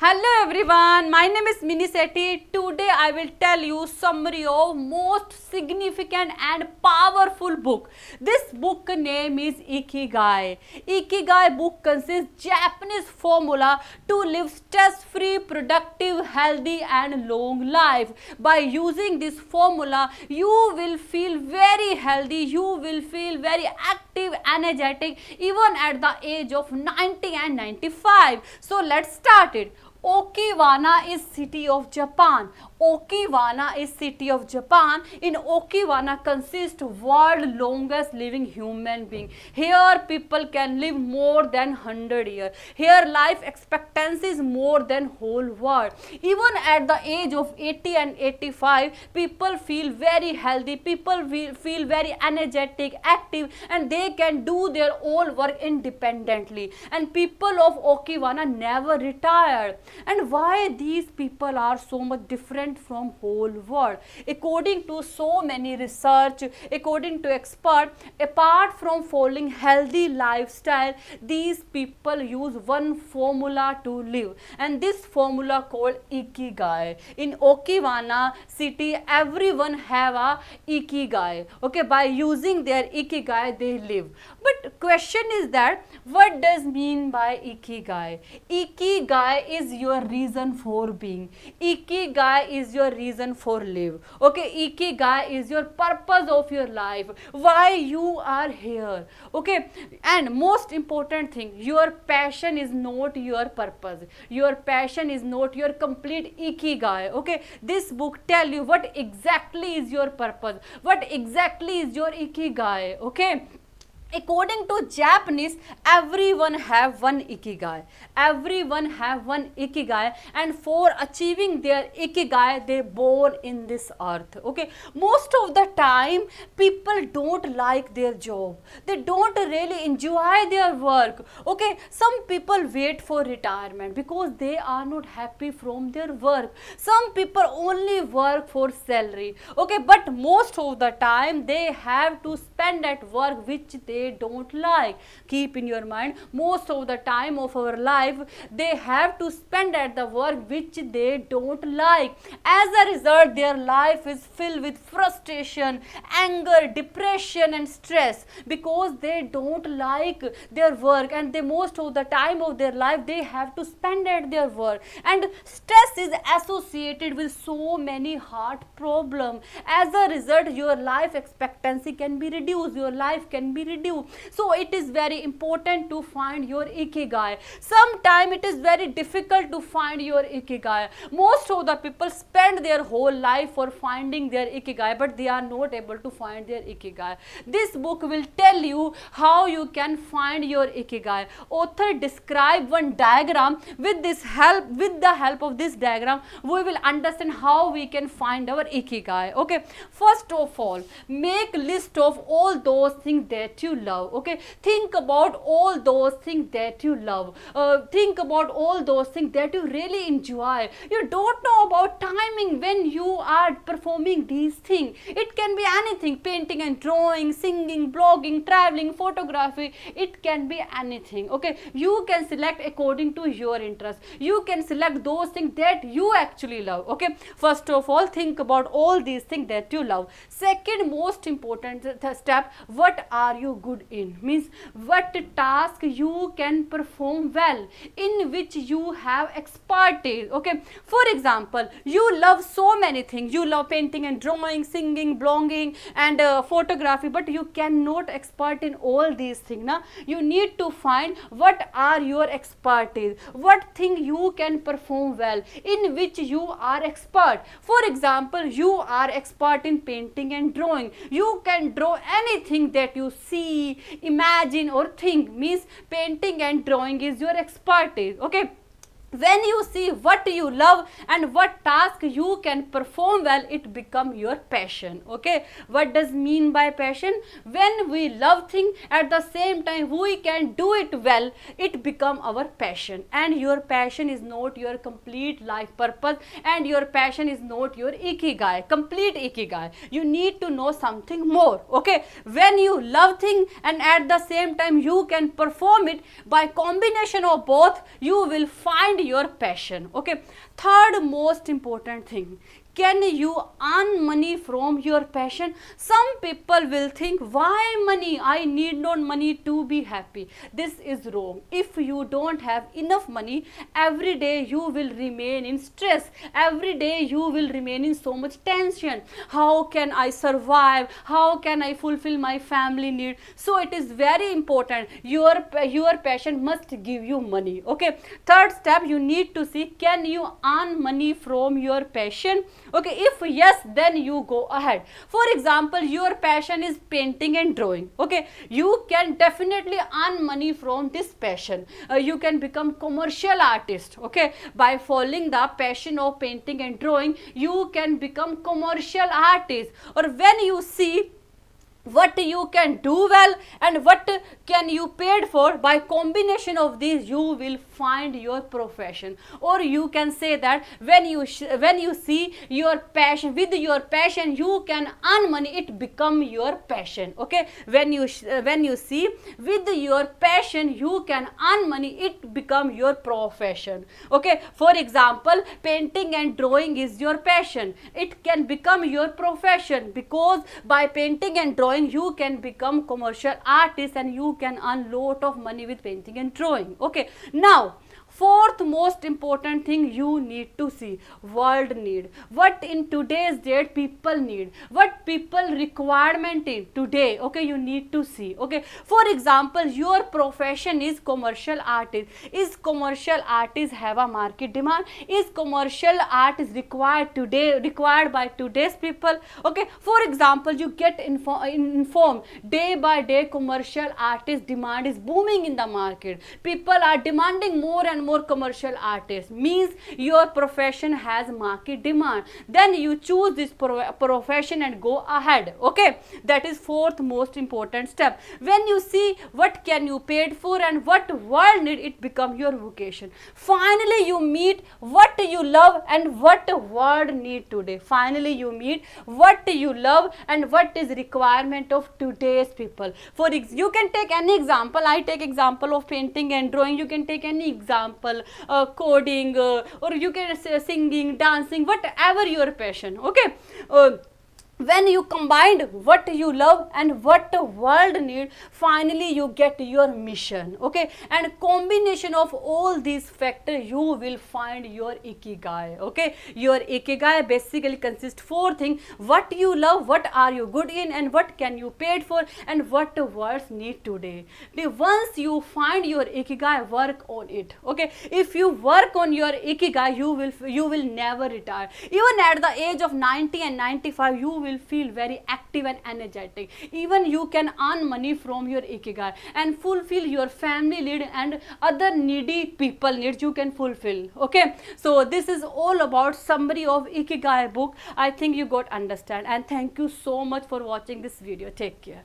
Hello everyone, my name is Mini Sethi. Today I will tell you summary of most significant and powerful book. This book name is Ikigai. Ikigai book consists Japanese formula to live stress-free, productive, healthy and long life. By using this formula, you will feel very healthy, you will feel very active, energetic even at the age of 90 and 95. So let's start it. Okinawa is city of Japan. Okinawa is city of Japan. In Okinawa consists world longest living human being. Here people can live more than 100 years. Here life expectancy is more than whole world. Even at the age of 80 and 85, people feel very healthy. People feel very energetic, active, and they can do their own work independently. And people of Okinawa never retire. And why these people are so much different from whole world? According to so many research, according to expert, apart from following healthy lifestyle, these people use one formula to live, and this formula called Ikigai. In Okinawa city, everyone have a Ikigai. Okay, by using their Ikigai they live. But question is that what does mean by Ikigai? Ikigai is your reason for being. Ikigai is your reason for live. Okay, Ikigai is your purpose of your life. Why you are here. Okay, and most important thing, your passion is not your purpose. Your passion is not your complete Ikigai. Okay, this book tell you what exactly is your purpose, what exactly is your Ikigai. Okay. According to Japanese, everyone have one Ikigai. Everyone have one Ikigai, and for achieving their Ikigai, they born in this earth. Okay, most of the time, people don't like their job. They don't really enjoy their work. Okay, some people wait for retirement because they are not happy from their work. Some people only work for salary. Okay, but most of the time, they have to spend at work which they don't like. Keep in your mind, most of the time of our life they have to spend at the work which they don't like. As a result, their life is filled with frustration, anger, depression and stress because they don't like their work, and they most of the time of their life they have to spend at their work. And stress is associated with so many heart problems. As a result, your life expectancy can be reduced, your life can be reduced. So it is very important to find your Ikigai. Sometimes it is very difficult to find your Ikigai. Most of the people spend their whole life for finding their Ikigai, but they are not able to find their Ikigai. This book will tell you how you can find your Ikigai. Author describe one diagram. With the help of this diagram, we will understand how we can find our Ikigai. Okay, first of all, make list of all those things that you love. Okay, think about all those things that you love. Think about all those things that you really enjoy. You don't know about timing when you are performing these things. It can be anything: painting and drawing, singing, blogging, traveling, photography. It can be anything. Okay, you can select according to your interest. You can select those things that you actually love. Okay, first of all, think about all these things that you love. Second most important step, what are you good in? Means what task you can perform well, in which you have expertise. Okay, for example, you love so many things. You love painting and drawing, singing, blogging and photography, but you cannot expert in all these things. Now you need to find what are your expertise, what thing you can perform well, in which you are expert. For example, you are expert in painting and drawing. You can draw anything that you see, imagine or think. Means painting and drawing is your expertise. Okay, when you see what you love and what task you can perform well, it become your passion. Okay, what does mean by passion? When we love thing, at the same time we can do it well, it become our passion. And your passion is not your complete life purpose, and your passion is not your Ikigai, complete Ikigai. You need to know something more. Okay, when you love thing and at the same time you can perform it, by combination of both you will find find your passion. Okay, third most important thing, can you earn money from your passion? Some people will think, why money? I need not money to be happy. This is wrong. If you don't have enough money, every day you will remain in stress. Every day you will remain in so much tension. How can I survive? How can I fulfill my family need? So it is very important. Your passion must give you money. Okay. Third step, you need to see, can you earn money from your passion? Okay, if yes, then you go ahead. For example, your passion is painting and drawing. Okay, you can definitely earn money from this passion. You can become commercial artist. Okay, by following the passion of painting and drawing, you can become commercial artist. Or when you see what you can do well and what can you paid for, by combination of these you will find your profession. Or you can say that when you see your passion, with your passion you can earn money, it become your passion. Okay, when you see with your passion you can earn money, it become your profession. Okay, for example, painting and drawing is your passion, it can become your profession, because by painting and drawing you can become commercial artist and you can earn lot of money with painting and drawing. Okay, now fourth most important thing you need to see, world need. What in today's date people need, what people requirement in today. Okay, you need to see. Okay, for example, your profession is commercial artist. Is commercial artist have a market demand? Is commercial art is required today, required by today's people? Okay, for example, you get informed day by day commercial artist demand is booming in the market. People are demanding more and more commercial artists, means your profession has market demand. Then you choose this profession and go ahead. Okay, that is fourth most important step. When you see what can you paid for and what world need, it become your vocation. Finally you meet what you love and what world need today. Finally you meet what you love and what is requirement of today's people. For you can take any example. I take example of painting and drawing. You can take any example, coding, or you can say singing, dancing, whatever your passion. Okay, when you combined what you love and what the world need, finally you get your mission. Okay, and combination of all these factors you will find your ikigai. Okay, your ikigai basically consists four things: what you love, what are you good in, and what can you paid for, and what the world need today. Once you find your ikigai, work on it. Okay, if you work on your ikigai, you will never retire. Even at the age of 90 and 95 you will feel very active and energetic. Even you can earn money from your ikigai and fulfill your family need and other needy people needs you can fulfill. Okay, so this is all about summary of ikigai book. I think you got understand, and thank you so much for watching this video. Take care.